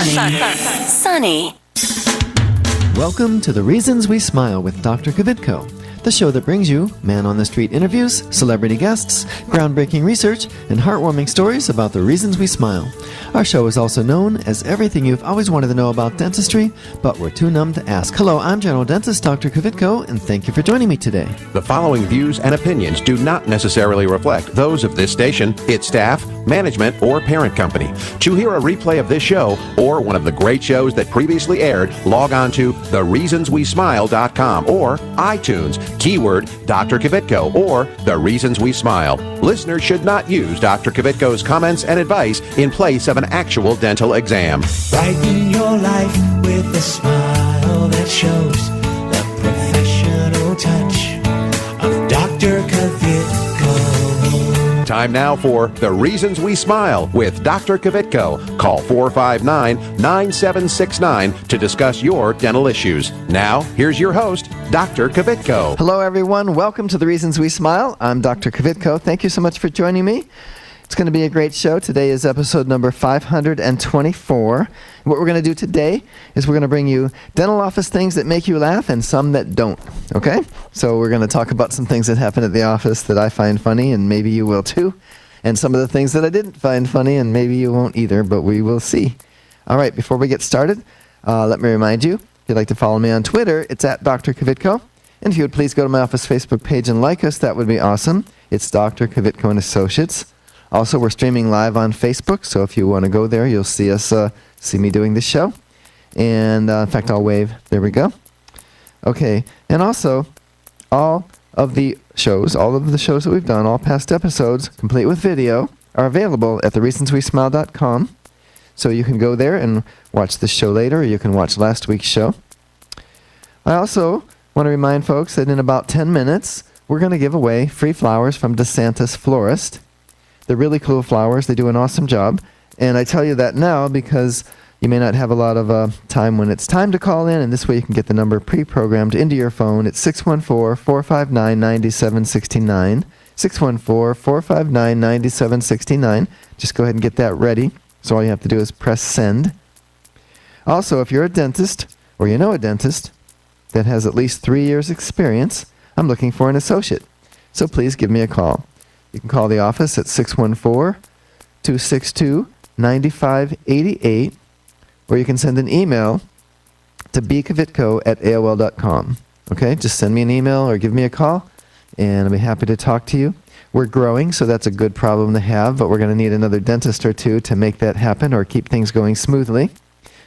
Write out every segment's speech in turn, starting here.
Sunny. Welcome to The Reasons We Smile with Dr. Kvitko, the show that brings you man-on-the-street interviews, celebrity guests, groundbreaking research, and heartwarming stories about the reasons we smile. Our show is also known as everything you've always wanted to know about dentistry, but were too numb to ask. Hello, I'm General Dentist Dr. Kvitko, and thank you for joining me today. The following views and opinions do not necessarily reflect those of this station, its staff, management, or parent company. To hear a replay of this show or one of the great shows that previously aired, log on to thereasonswesmile.com or iTunes, keyword Dr. Kvitko or The Reasons We Smile. Listeners should not use Dr. Kvitko's comments and advice in place of an actual dental exam. Brighten your life with a smile that shows the professional touch of Dr. Kvitko. Time now for The Reasons We Smile with Dr. Kvitko. Call 459-9769 to discuss your dental issues. Now, here's your host, Dr. Kvitko. Hello, everyone. Welcome to The Reasons We Smile. I'm Dr. Kvitko. Thank you so much for joining me. It's going to be a great show. Today is episode number 524. What we're going to do today is we're going to bring you dental office things that make you laugh and some that don't. Okay? So we're going to talk about some things that happen at the office that I find funny, and maybe you will too. And some of the things that I didn't find funny, and maybe you won't either, but we will see. All right, before we get started, let me remind you, if you'd like to follow me on Twitter, it's at Dr. Kvitko. And if you would please go to my office Facebook page and like us, that would be awesome. It's Dr. Kvitko and Associates. Also, we're streaming live on Facebook, so if you want to go there, you'll see us, see me doing this show. And, in fact, I'll wave. There we go. Okay, and also, all of the shows that we've done, all past episodes, complete with video, are available at thereasonswesmile.com. So you can go there and watch this show later, or you can watch last week's show. I also want to remind folks that in about 10 minutes, we're going to give away free flowers from DeSantis Florist. They're really cool flowers. They do an awesome job. And I tell you that now because you may not have a lot of time when it's time to call in, and this way you can get the number pre-programmed into your phone. It's 614-459-9769. 614-459-9769. Just go ahead and get that ready. So all you have to do is press send. Also, if you're a dentist, or you know a dentist, that has at least 3 years experience, I'm looking for an associate. So please give me a call. You can call the office at 614-262-9588, or you can send an email to bkvitko@aol.com. Okay, just send me an email or give me a call, and I'll be happy to talk to you. We're growing, so that's a good problem to have, but we're going to need another dentist or two to make that happen or keep things going smoothly.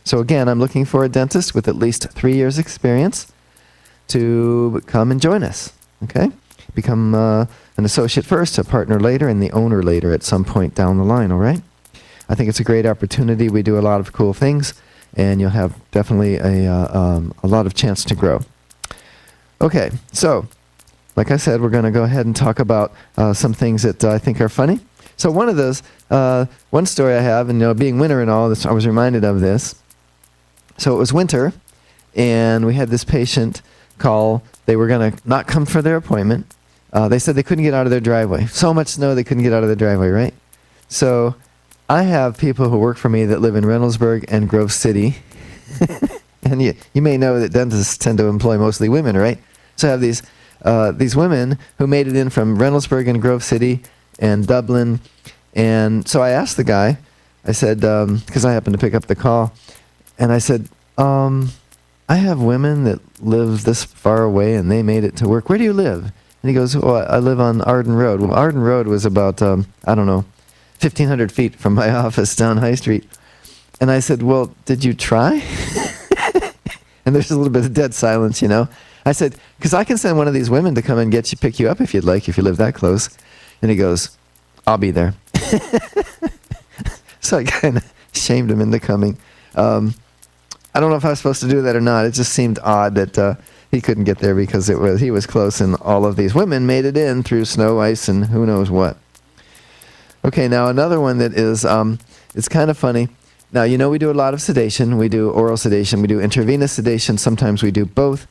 So again, I'm looking for a dentist with at least 3 years experience to come and join us. Okay? Become an associate first, a partner later, and the owner later at some point down the line, all right? I think it's a great opportunity. We do a lot of cool things, and you'll have definitely a lot of chance to grow. Okay, so, like I said, we're going to go ahead and talk about some things that I think are funny. So one of those, one story I have, and being winter and all this, I was reminded of this. So it was winter, and we had this patient call. They were going to not come for their appointment. They said they couldn't get out of their driveway. So much snow they couldn't get out of their driveway, right? So I have people who work for me that live in Reynoldsburg and Grove City. And you may know that dentists tend to employ mostly women, right? So I have these women who made it in from Reynoldsburg and Grove City and Dublin. And so I asked the guy, I said, because I happened to pick up the call, and I said, I have women that live this far away and they made it to work. Where do you live? And he goes, I live on Arden Road. Well, Arden Road was about, 1,500 feet from my office down High Street. And I said, well, did you try? And there's a little bit of dead silence, I said, because I can send one of these women to come and pick you up if you'd like, if you live that close. And he goes, I'll be there. So I kind of shamed him into coming. I don't know if I was supposed to do that or not. It just seemed odd that he couldn't get there because he was close, and all of these women made it in through snow, ice, and who knows what. Okay, now another one that is it's kind of funny. Now, we do a lot of sedation. We do oral sedation. We do intravenous sedation. Sometimes we do both.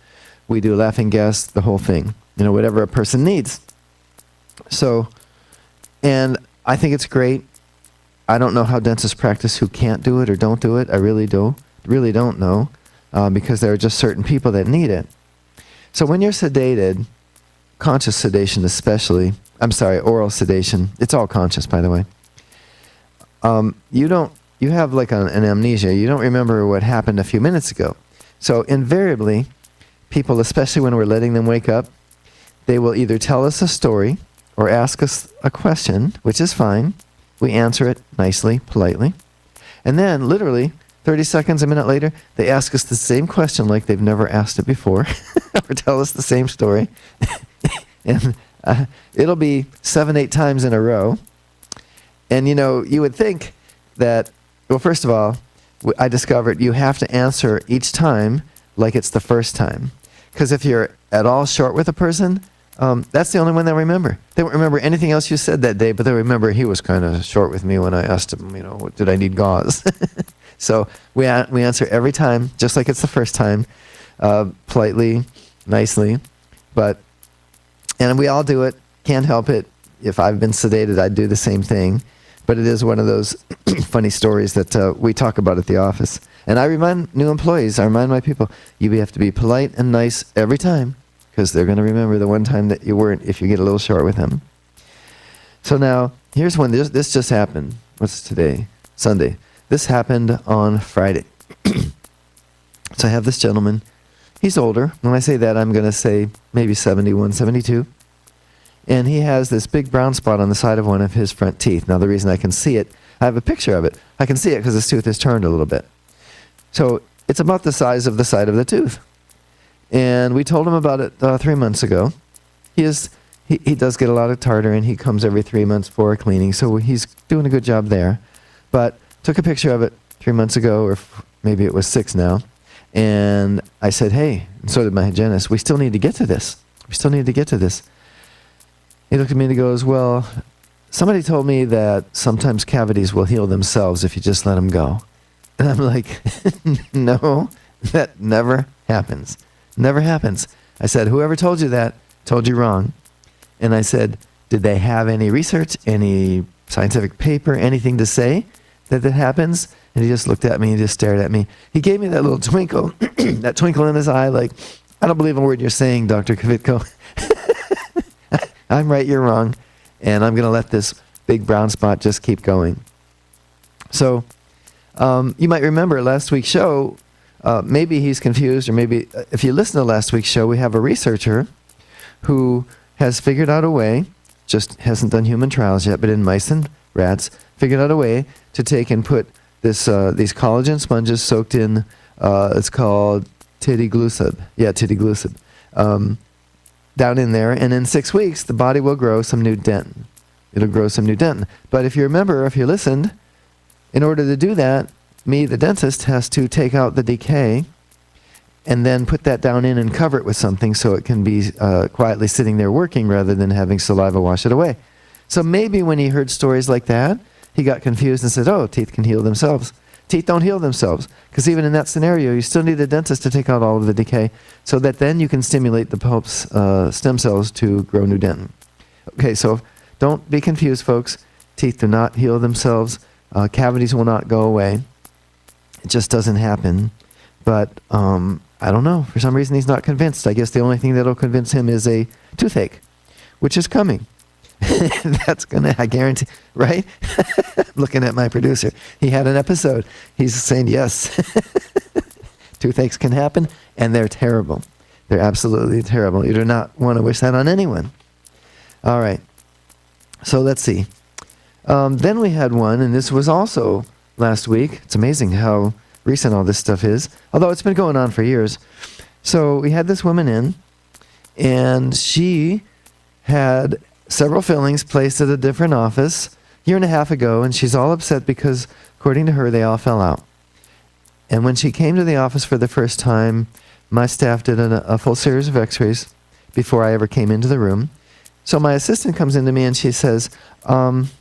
We do laughing gas, the whole thing. Whatever a person needs. So, and I think it's great. I don't know how dentists practice who can't do it or don't do it. I really don't know, because there are just certain people that need it. So when you're sedated, conscious sedation especially, oral sedation, it's all conscious, by the way. You have like an amnesia. You don't remember what happened a few minutes ago. So invariably, people, especially when we're letting them wake up, they will either tell us a story or ask us a question, which is fine. We answer it nicely, politely. And then, literally, 30 seconds, a minute later, they ask us the same question like they've never asked it before, or tell us the same story. And it'll be 7, 8 times in a row. And, you would think that, well, first of all, I discovered you have to answer each time like it's the first time. Because if you're at all short with a person, that's the only one they'll remember. They won't remember anything else you said that day, but they'll remember he was kind of short with me when I asked him, did I need gauze? So we answer every time, just like it's the first time, politely, nicely. And we all do it, can't help it. If I've been sedated, I'd do the same thing. But it is one of those funny stories that we talk about at the office. And I remind new employees, I remind my people, you have to be polite and nice every time, because they're going to remember the one time that you weren't if you get a little short with them. So now, here's one. This just happened. What's today? Sunday. This happened on Friday. So I have this gentleman. He's older. When I say that, I'm going to say maybe 71, 72. And he has this big brown spot on the side of one of his front teeth. Now, the reason I can see it, I have a picture of it. I can see it because his tooth is turned a little bit. So it's about the size of the side of the tooth. And we told him about it 3 months ago. He does get a lot of tartar, and he comes every 3 months for a cleaning, so he's doing a good job there. But took a picture of it 3 months ago, or maybe it was 6 now. And I said, hey, and so did my hygienist, we still need to get to this. He looked at me and he goes, well, somebody told me that sometimes cavities will heal themselves if you just let them go. And I'm like, no, that never happens. Never happens. I said, whoever told you that told you wrong. And I said, did they have any research, any scientific paper, anything to say that happens? And he just looked at me and just stared at me. He gave me that little twinkle, that twinkle in his eye, like, I don't believe a word you're saying, Dr. Kvitko. I'm right, you're wrong. And I'm going to let this big brown spot just keep going. So you might remember last week's show, maybe he's confused, or maybe if you listen to last week's show, we have a researcher who has figured out a way, just hasn't done human trials yet, but in mice and rats, figured out a way to take and put these collagen sponges soaked in, it's called titiglucid. Yeah, titiglucid. Down in there, and in 6 weeks, the body will grow some new dentin. It'll grow some new dentin. But if you remember, if you listened, in order to do that, me, the dentist, has to take out the decay and then put that down in and cover it with something so it can be quietly sitting there working rather than having saliva wash it away. So maybe when he heard stories like that, he got confused and said, oh, teeth can heal themselves. Teeth don't heal themselves, because even in that scenario, you still need a dentist to take out all of the decay so that then you can stimulate the pulp's stem cells to grow new dentin. Okay, so don't be confused, folks. Teeth do not heal themselves. Cavities will not go away. It just doesn't happen. But I don't know. For some reason, he's not convinced. I guess the only thing that will convince him is a toothache, which is coming. That's gonna, I guarantee, right? Looking at my producer. He had an episode. He's saying yes. Toothaches can happen, and they're terrible. They're absolutely terrible. You do not want to wish that on anyone. All right. So let's see. Then we had one, and this was also last week. It's amazing how recent all this stuff is, although it's been going on for years. So we had this woman in, and she had several fillings placed at a different office a year and a half ago, and she's all upset because, according to her, they all fell out. And when she came to the office for the first time, my staff did a full series of x-rays before I ever came into the room. So my assistant comes into me and she says,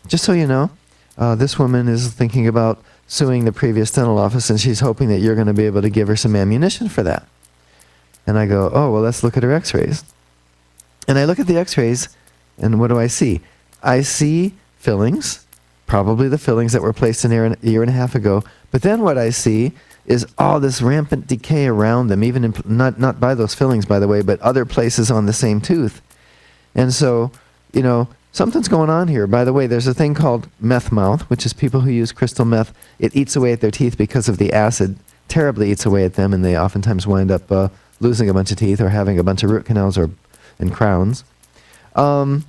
just so you know, this woman is thinking about suing the previous dental office, and she's hoping that you're going to be able to give her some ammunition for that. And I go, oh, well, let's look at her x-rays. And I look at the x-rays, and what do I see? I see fillings, probably the fillings that were placed in there a year and a half ago. But then what I see is all this rampant decay around them, even in, not by those fillings, by the way, but other places on the same tooth. And so, something's going on here. By the way, there's a thing called meth mouth, which is people who use crystal meth. It eats away at their teeth because of the acid, terribly eats away at them, and they oftentimes wind up losing a bunch of teeth or having a bunch of root canals and crowns. And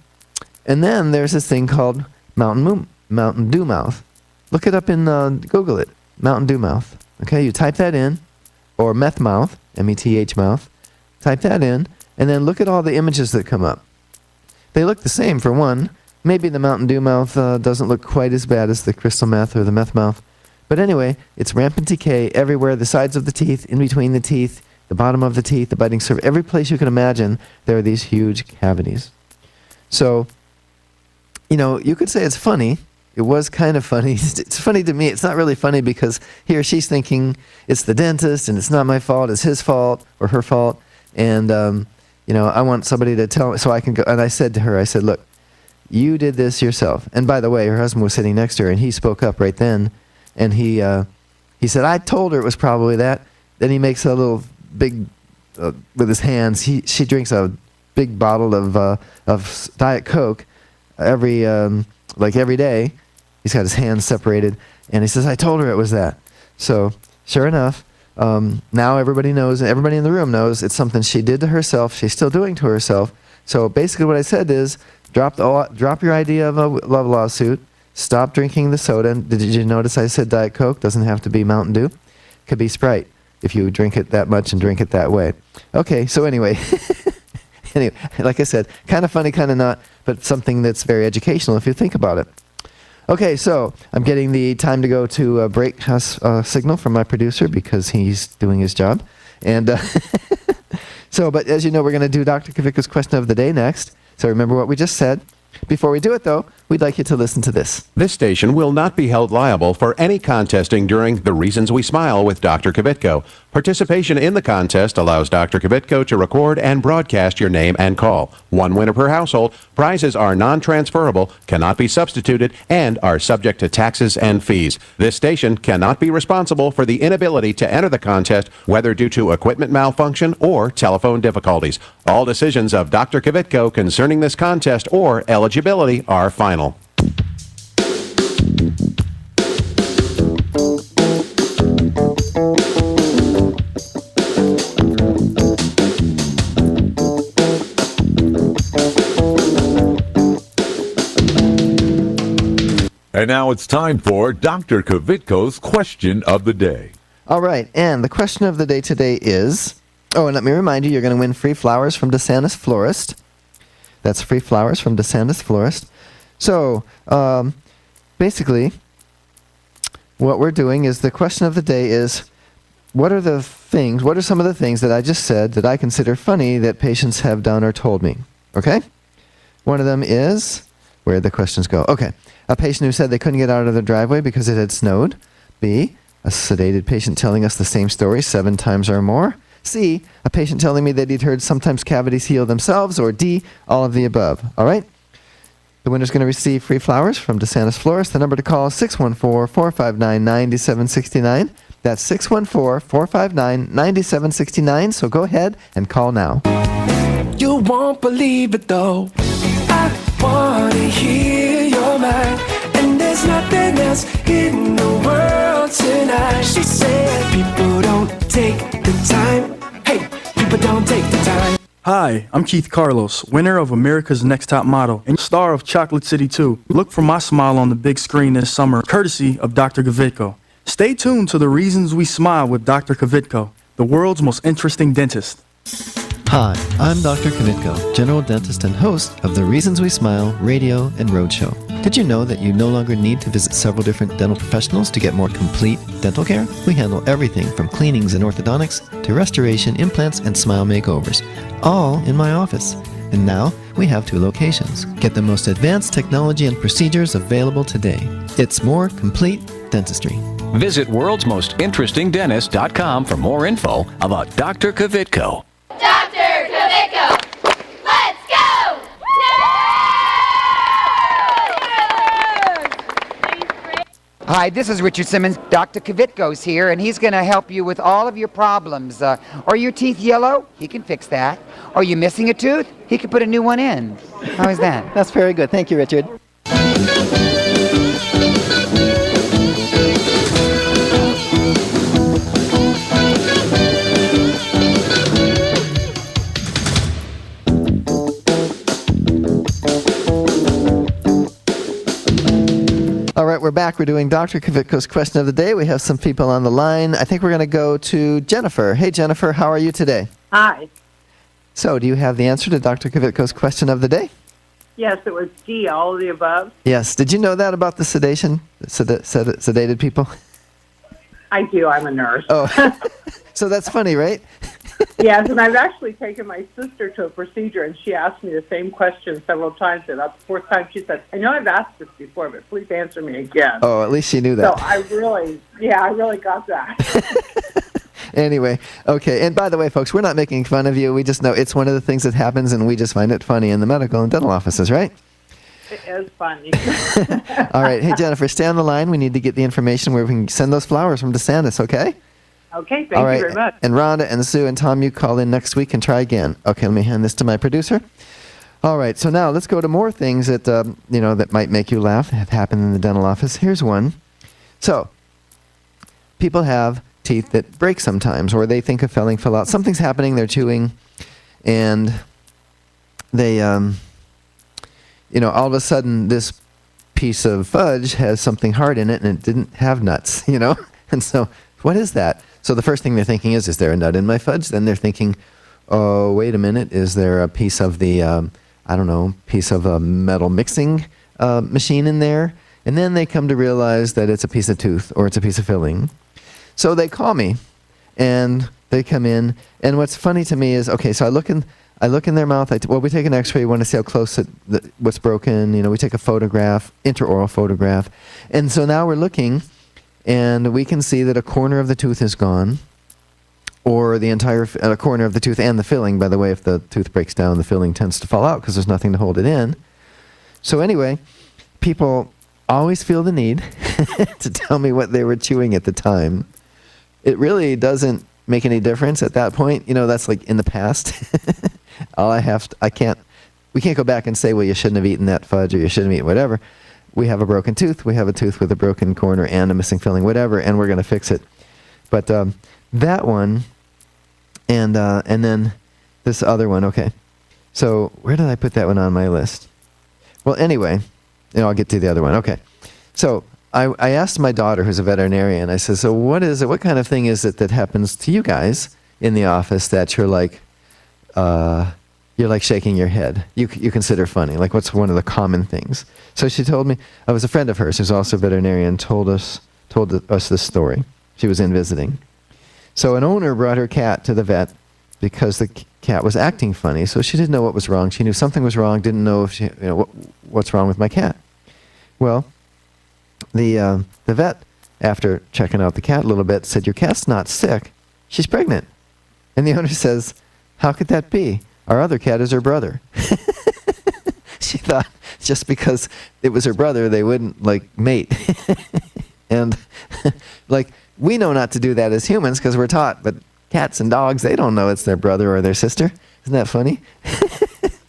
then there's this thing called Mountain Dew mouth. Look it up in Google it, Mountain Dew mouth. Okay, you type that in, or meth mouth, M-E-T-H mouth. Type that in, and then look at all the images that come up. They look the same for one. Maybe the Mountain Dew mouth doesn't look quite as bad as the crystal meth or the meth mouth. But anyway, it's rampant decay everywhere, the sides of the teeth, in between the teeth, the bottom of the teeth, the biting surface, every place you can imagine, there are these huge cavities. So, you could say it's funny. It was kind of funny. It's funny to me. It's not really funny because he or she's thinking it's the dentist and it's not my fault, it's his fault or her fault. And, I want somebody to tell me so I can go. And I said to her, look, you did this yourself. And by the way, her husband was sitting next to her and he spoke up right then. And he said, I told her it was probably that. Then he makes a little big, with his hands, she drinks a big bottle of Diet Coke every day. He's got his hands separated, and he says, I told her it was that. So, sure enough, now everybody knows, everybody in the room knows it's something she did to herself, she's still doing to herself. So basically what I said is, drop your idea of a love lawsuit, stop drinking the soda. And did you notice I said Diet Coke? Doesn't have to be Mountain Dew. Could be Sprite, if you drink it that much and drink it that way. Okay, so anyway, like I said, kind of funny, kind of not, but something that's very educational if you think about it. Okay, so I'm getting the time to go to a break signal from my producer because he's doing his job. And but as you know, we're going to do Dr. Kvitko's question of the day next. So remember what we just said. Before we do it, though, we'd like you to listen to this. This station will not be held liable for any contesting during The Reasons We Smile with Dr. Kvitko. Participation in the contest allows Dr. Kvitko to record and broadcast your name and call. One winner per household. Prizes are non-transferable, cannot be substituted, and are subject to taxes and fees. This station cannot be responsible for the inability to enter the contest, whether due to equipment malfunction or telephone difficulties. All decisions of Dr. Kvitko concerning this contest or eligibility are final. And now it's time for Dr. Kvitko's question of the day. All right, and the question of the day today is, and let me remind you, you're going to win free flowers from DeSantis Florist. That's free flowers from DeSantis Florist. So, basically, what we're doing is the question of the day is, what are some of the things that I just said that I consider funny that patients have done or told me? Okay? One of them is, where'd the questions go? Okay. A patient who said they couldn't get out of their driveway because it had snowed. B, a sedated patient telling us the same story 7 times or more. C, a patient telling me that he'd heard sometimes cavities heal themselves. Or D, all of the above. All right? The winner's going to receive free flowers from DeSantis Florist. The number to call is 614-459-9769. That's 614-459-9769. So go ahead and call now. You won't believe it though. I wanna hear your mind, and there's nothing else in the world tonight. She said people don't take the time. Hey, people don't take the time. Hi, I'm Keith Carlos, winner of America's Next Top Model and star of Chocolate City 2. Look for my smile on the big screen this summer, courtesy of Dr. Kvitko. Stay tuned to The Reasons We Smile with Dr. Kvitko, the world's most interesting dentist. Hi, I'm Dr. Kvitko, general dentist and host of the Reasons We Smile radio and roadshow. Did you know that you no longer need to visit several different dental professionals to get more complete dental care? We handle everything from cleanings and orthodontics to restoration, implants, and smile makeovers, all in my office. And now we have 2 locations. Get the most advanced technology and procedures available today. It's more complete dentistry. Visit worldsmostinterestingdentist.com for more info about Dr. Kvitko. Dr. Kvitko! Let's go! Hi, this is Richard Simmons. Dr. Kvitko's here, and he's going to help you with all of your problems. Are your teeth yellow? He can fix that. Are you missing a tooth? He can put a new one in. How is that? That's very good. Thank you, Richard. All right, we're back. We're doing Dr. Kvitko's question of the day. We have some people on the line. I think we're going to go to Jennifer. Hey, Jennifer, how are you today? Hi. So, do you have the answer to Dr. Kvitko's question of the day? Yes, it was D, all of the above. Yes. Did you know that about the sedation, sedated people? I do. I'm a nurse. Oh, so that's funny, right? Yes, and I've actually taken my sister to a procedure, and she asked me the same question several times. And about the fourth time, she said, I know I've asked this before, but please answer me again. Oh, at least she knew that. So I really got that. Anyway, okay. And by the way, folks, we're not making fun of you. We just know it's one of the things that happens, and we just find it funny in the medical and dental offices, right? It is funny. All right. Hey, Jennifer, stay on the line. We need to get the information where we can send those flowers from DeSantis, okay? Okay, thank you very much. And Rhonda and Sue and Tom, you call in next week and try again. Okay, let me hand this to my producer. All right, so now let's go to more things that, that might make you laugh, have happened in the dental office. Here's one. So, people have teeth that break sometimes, or they think of filling, fill out. Something's happening, they're chewing, and they, all of a sudden, this piece of fudge has something hard in it, and it didn't have nuts, And so, what is that? So the first thing they're thinking is there a nut in my fudge? Then they're thinking, oh, wait a minute, is there a piece of the, piece of a metal mixing machine in there? And then they come to realize that it's a piece of tooth or it's a piece of filling. So they call me, and they come in, and what's funny to me is, okay, so I look in their mouth. We take an X-ray. We want to see how close what's broken. We take a photograph, intraoral photograph, and so now we're looking. And we can see that a corner of the tooth is gone, or the entire corner of the tooth and the filling. By the way, if the tooth breaks down, the filling tends to fall out because there's nothing to hold it in. So anyway, people always feel the need to tell me what they were chewing at the time. It really doesn't make any difference at that point. That's like in the past. We can't go back and say, well, you shouldn't have eaten that fudge or you shouldn't have eaten whatever. We have a broken tooth, we have a tooth with a broken corner and a missing filling, whatever, and we're going to fix it. But that one, and then this other one, okay. So where did I put that one on my list? Well, anyway, I'll get to the other one. Okay. So I asked my daughter, who's a veterinarian, I said, so what is it, what kind of thing is it that happens to you guys in the office that you're like shaking your head. You consider funny. Like, what's one of the common things? So she told me, I was a friend of hers who's also a veterinarian, told us this story. She was in visiting. So an owner brought her cat to the vet because the cat was acting funny. So she didn't know what was wrong. She knew something was wrong, didn't know if what's wrong with my cat. Well, the vet, after checking out the cat a little bit, said, your cat's not sick. She's pregnant. And the owner says, how could that be? Our other cat is her brother. She thought just because it was her brother, they wouldn't, mate. And, we know not to do that as humans because we're taught, but cats and dogs, they don't know it's their brother or their sister. Isn't that funny?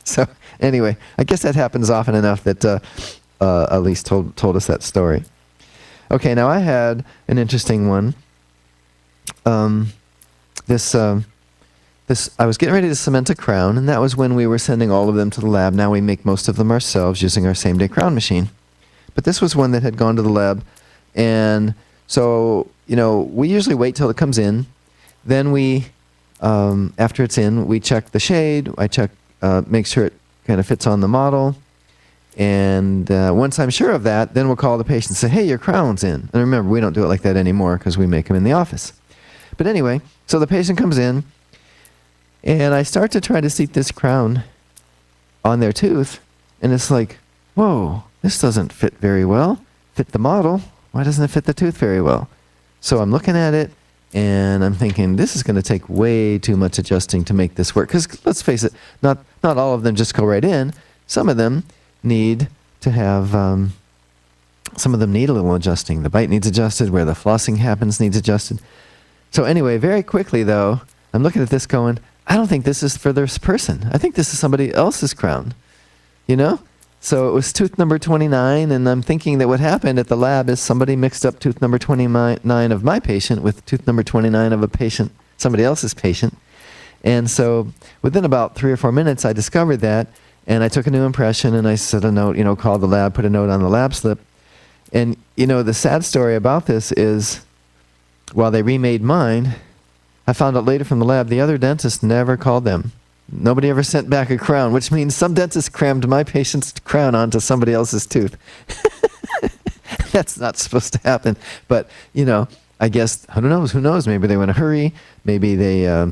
So, anyway, I guess that happens often enough that Elise told us that story. Okay, now I had an interesting one. I was getting ready to cement a crown, and that was when we were sending all of them to the lab. Now we make most of them ourselves using our same-day crown machine. But this was one that had gone to the lab, and so, we usually wait till it comes in. Then we, after it's in, we check the shade. I check, make sure it kind of fits on the model. And once I'm sure of that, then we'll call the patient and say, hey, your crown's in. And remember, we don't do it like that anymore because we make them in the office. But anyway, so the patient comes in, and I start to try to seat this crown on their tooth, and it's like, whoa, this doesn't fit very well. Fit the model. Why doesn't it fit the tooth very well? So I'm looking at it, and I'm thinking, this is going to take way too much adjusting to make this work. Because let's face it, not all of them just go right in. Some of them need to have some of them need a little adjusting. The bite needs adjusted, where the flossing happens needs adjusted. So anyway, very quickly though, I'm looking at this going, I don't think this is for this person. I think this is somebody else's crown, you know? So it was tooth number 29, and I'm thinking that what happened at the lab is somebody mixed up tooth number 29 of my patient with tooth number 29 of a patient, somebody else's patient. And so within about 3 or 4 minutes, I discovered that, and I took a new impression, and I set a note, called the lab, put a note on the lab slip. And, the sad story about this is, while they remade mine, I found out later from the lab, the other dentist never called them. Nobody ever sent back a crown, which means some dentist crammed my patient's crown onto somebody else's tooth. That's not supposed to happen. But, I guess, who knows? Maybe they were in a hurry. Maybe they, I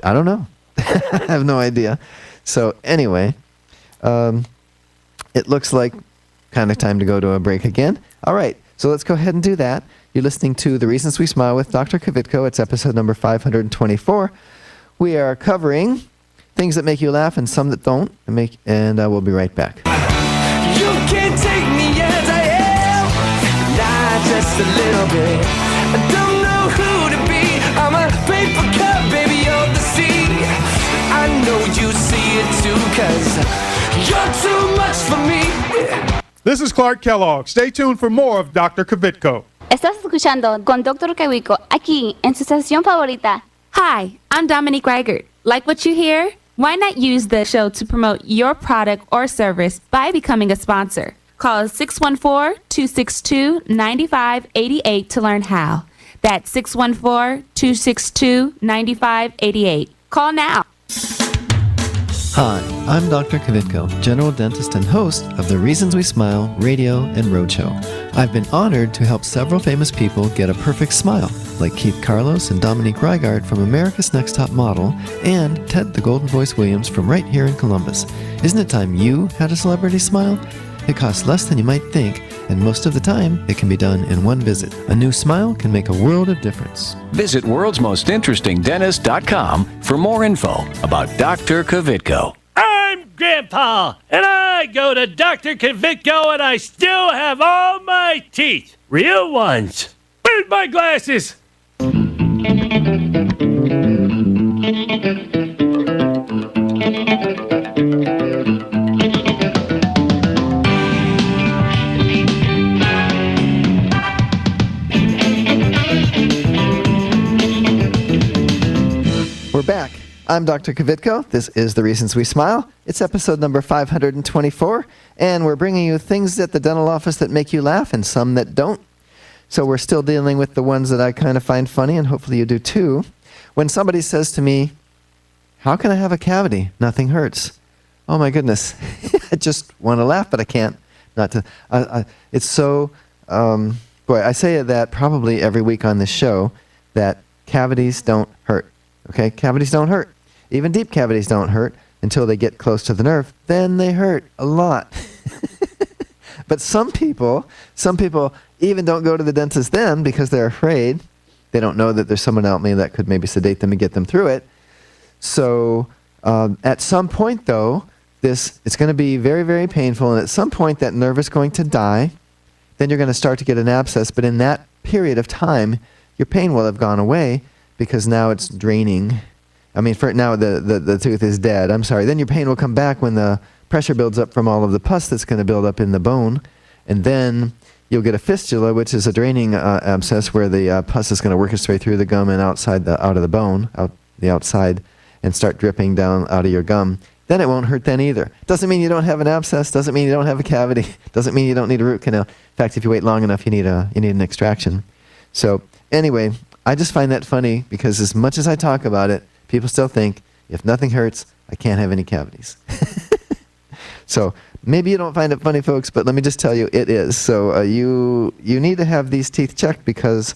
don't know. I have no idea. So anyway, it looks like kind of time to go to a break again. All right, so let's go ahead and do that. You're listening to The Reasons We Smile with Dr. Kvitko. It's episode number 524. We are covering things that make you laugh and some that don't, and we'll be right back. You can't take me as I am, not just a little bit. I don't know who to be. I'm a paper cup, baby, of the sea. I know you see it too, 'cause you're too much for me. This is Clark Kellogg. Stay tuned for more of Dr. Kvitko. Estás escuchando con Dr. Kvitko aquí en su estación favorita. Hi, I'm Dominique Reichert. Like what you hear? Why not use the show to promote your product or service by becoming a sponsor? Call 614-262-9588 to learn how. That's 614-262-9588. Call now. Hi, I'm Dr. Kvitko, general dentist and host of the Reasons We Smile radio and roadshow. I've been honored to help several famous people get a perfect smile, like Keith Carlos and Dominique Reigard from America's Next Top Model, and Ted the Golden Voice Williams from right here in Columbus. Isn't it time you had a celebrity smile? It costs less than you might think, and most of the time, it can be done in one visit. A new smile can make a world of difference. Visit worldsmostinterestingdentist.com for more info about Dr. Kvitko. I'm Grandpa, and I go to Dr. Kvitko, and I still have all my teeth. Real ones. Where's my glasses? We're back. I'm Dr. Kvitko. This is The Reasons We Smile. It's episode number 524, and we're bringing you things at the dental office that make you laugh and some that don't. So we're still dealing with the ones that I kind of find funny, and hopefully you do too. When somebody says to me, "How can I have a cavity? Nothing hurts." Oh my goodness. I just want to laugh, but I can't. It's so, boy, I say that probably every week on this show, that cavities don't hurt. Okay, cavities don't hurt. Even deep cavities don't hurt until they get close to the nerve. Then they hurt a lot. But some people even don't go to the dentist then because they're afraid. They don't know that there's someone out there that could maybe sedate them and get them through it. So at some point, though, it's going to be very, very painful. And at some point, that nerve is going to die. Then you're going to start to get an abscess. But in that period of time, your pain will have gone away, because now it's draining. I mean, for now the tooth is dead. I'm sorry. Then your pain will come back when the pressure builds up from all of the pus that's going to build up in the bone. And then you'll get a fistula, which is a draining abscess where the pus is going to work its way through the gum and out of the bone, the outside, and start dripping down out of your gum. Then it won't hurt then either. Doesn't mean you don't have an abscess. Doesn't mean you don't have a cavity. Doesn't mean you don't need a root canal. In fact, if you wait long enough, you need an extraction. So anyway, I just find that funny because as much as I talk about it, people still think, if nothing hurts, I can't have any cavities. So maybe you don't find it funny, folks, but let me just tell you, it is. So you need to have these teeth checked, because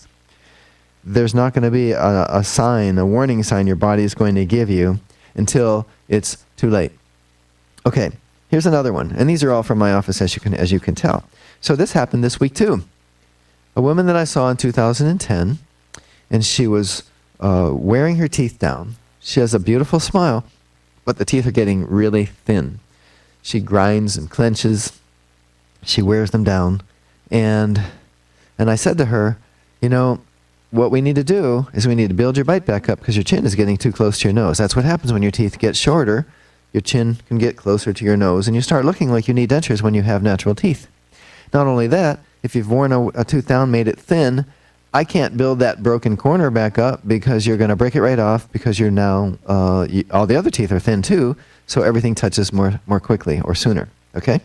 there's not going to be a warning sign your body is going to give you until it's too late. Okay, here's another one. And these are all from my office, as you can tell. So this happened this week, too. A woman that I saw in 2010, and she was wearing her teeth down. She has a beautiful smile, but the teeth are getting really thin. She grinds and clenches. She wears them down, And I said to her, you know, what we need to do is we need to build your bite back up because your chin is getting too close to your nose. That's what happens when your teeth get shorter. Your chin can get closer to your nose, and you start looking like you need dentures when you have natural teeth. Not only that, if you've worn a tooth down, made it thin, I can't build that broken corner back up because you're going to break it right off because you're now, all the other teeth are thin too, so everything touches more quickly or sooner, okay?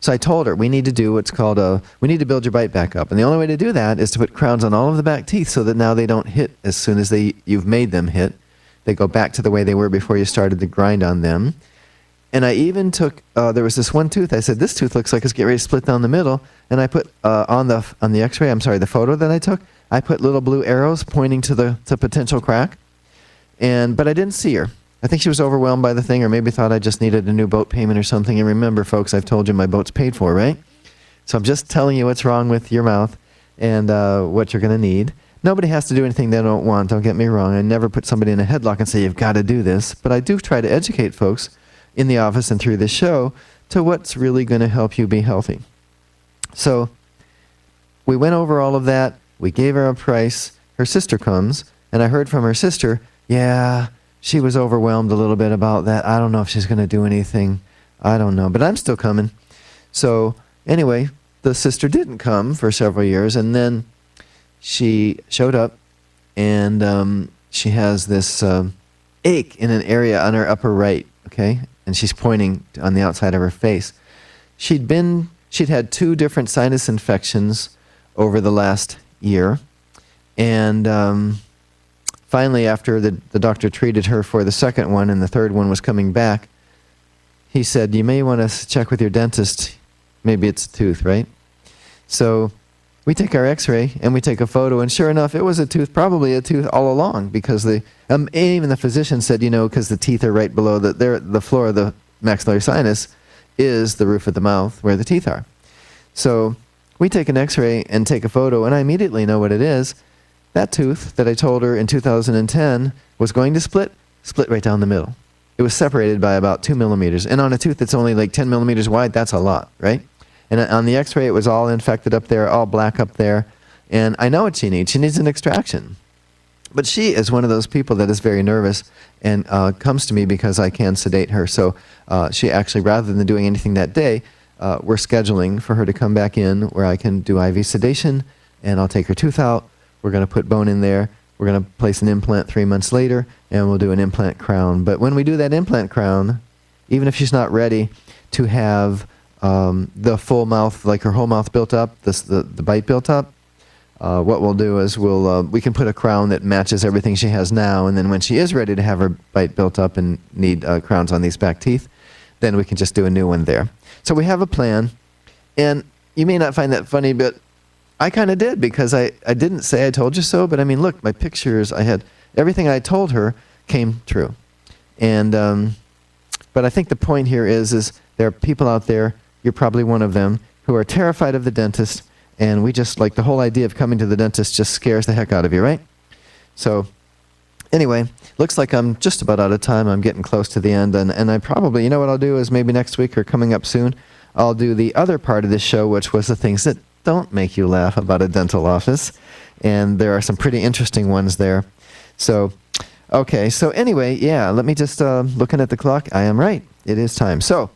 So I told her, we need to do what's called we need to build your bite back up. And the only way to do that is to put crowns on all of the back teeth so that now they don't hit as soon as you've made them hit. They go back to the way they were before you started to grind on them. And I even took, there was this one tooth, I said, this tooth looks like it's getting ready to split down the middle. And I put on the x-ray, the photo that I took, I put little blue arrows pointing to the potential crack. But I didn't see her. I think she was overwhelmed by the thing, or maybe thought I just needed a new boat payment or something. And remember, folks, I've told you my boat's paid for, right? So I'm just telling you what's wrong with your mouth and what you're going to need. Nobody has to do anything they don't want, don't get me wrong. I never put somebody in a headlock and say, you've got to do this. But I do try to educate folks in the office and through this show to what's really going to help you be healthy. So we went over all of that. We gave her a price. Her sister comes, and I heard from her sister, yeah, she was overwhelmed a little bit about that. I don't know if she's going to do anything. I don't know, but I'm still coming. So anyway, the sister didn't come for several years, and then she showed up, and she has this ache in an area on her upper right, okay? And she's pointing on the outside of her face. She'd had 2 different sinus infections over the last year, and finally, after the doctor treated her for the second one and the third one was coming back, he said, you may want to check with your dentist. Maybe it's a tooth, right? So we take our x-ray and we take a photo, and sure enough, it was a tooth, probably a tooth all along, because even the physician said, you know, because the teeth are right below the floor of the maxillary sinus is the roof of the mouth where the teeth are. So we take an x-ray and take a photo, and I immediately know what it is. That tooth that I told her in 2010 was going to split right down the middle. It was separated by about 2 millimeters. And on a tooth that's only like 10 millimeters wide, that's a lot, right? And on the x-ray, it was all infected up there, all black up there. And I know what she needs. She needs an extraction. But she is one of those people that is very nervous and comes to me because I can sedate her. So she actually, rather than doing anything that day, we're scheduling for her to come back in where I can do IV sedation, and I'll take her tooth out. We're going to put bone in there. We're going to place an implant 3 months later, and we'll do an implant crown. But when we do that implant crown, even if she's not ready to have the full mouth, like her whole mouth built up, the bite built up, what we'll do is we can put a crown that matches everything she has now, and then when she is ready to have her bite built up and need crowns on these back teeth, then we can just do a new one there. So we have a plan, and you may not find that funny, but I kind of did, because I didn't say I told you so, but I mean, look, my pictures, I had everything I told her came true. And but I think the point here is there are people out there, you're probably one of them, who are terrified of the dentist, and we just, like, the whole idea of coming to the dentist just scares the heck out of you, right? So anyway, looks like I'm just about out of time. I'm getting close to the end, and I probably, you know what I'll do is maybe next week or coming up soon, I'll do the other part of this show, which was the things that don't make you laugh about a dental office, and there are some pretty interesting ones there. So, okay, so anyway, yeah, let me just, looking at the clock, I am right. It is time. So,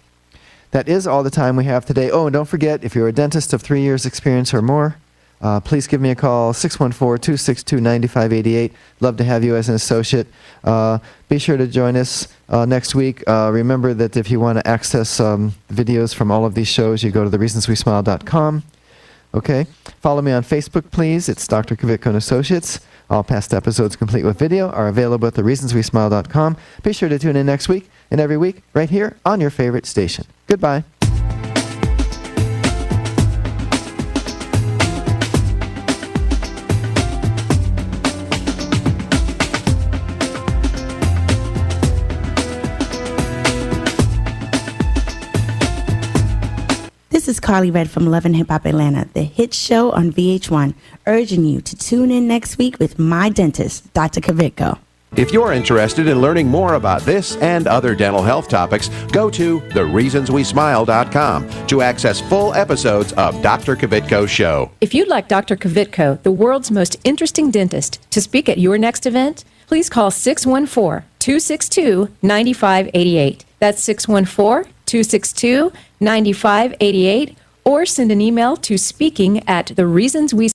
that is all the time we have today. Oh, and don't forget, if you're a dentist of 3 years experience or more, please give me a call, 614-262-9588. Love to have you as an associate. Be sure to join us next week. Remember that if you want to access videos from all of these shows, you go to thereasonswesmile.com. Okay? Follow me on Facebook, please. It's Dr. Kvitko and Associates. All past episodes, complete with video, are available at thereasonswesmile.com. Be sure to tune in next week and every week right here on your favorite station. Goodbye. This is Carly Red from Love and Hip Hop Atlanta, the hit show on VH1, urging you to tune in next week with my dentist, Dr. Kvitko. If you're interested in learning more about this and other dental health topics, go to thereasonswesmile.com to access full episodes of Dr. Kvitko's show. If you'd like Dr. Kvitko, the world's most interesting dentist, to speak at your next event, please call 614-262-9588. That's 614-262-9588, or send an email to speaking@thereasonswe